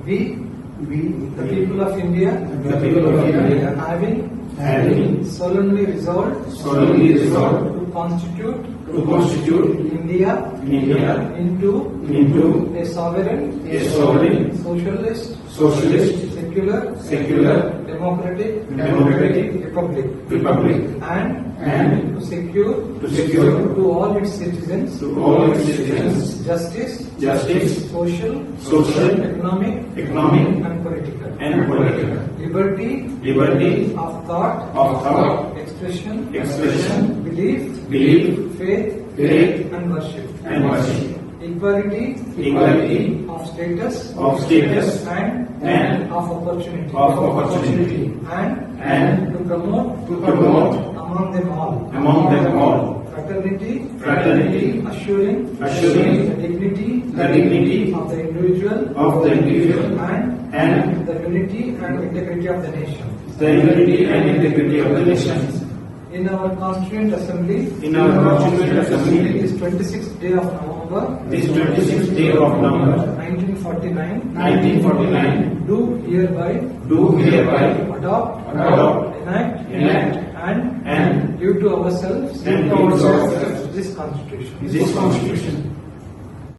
We, the the people of India, having solemnly resolved to constitute India into a sovereign, socialist, secular, democratic republic, and to secure to all its citizens justice, social, economic, and political. Liberty of thought, expression, belief, faith, and worship. Equality of status and of opportunity, and to promote among them all fraternity, assuring the dignity of the individual and the unity and integrity of the nation. In our Constituent Assembly, this 26th day of November, 1949, do hereby adopt, enact, and give to ourselves this Constitution.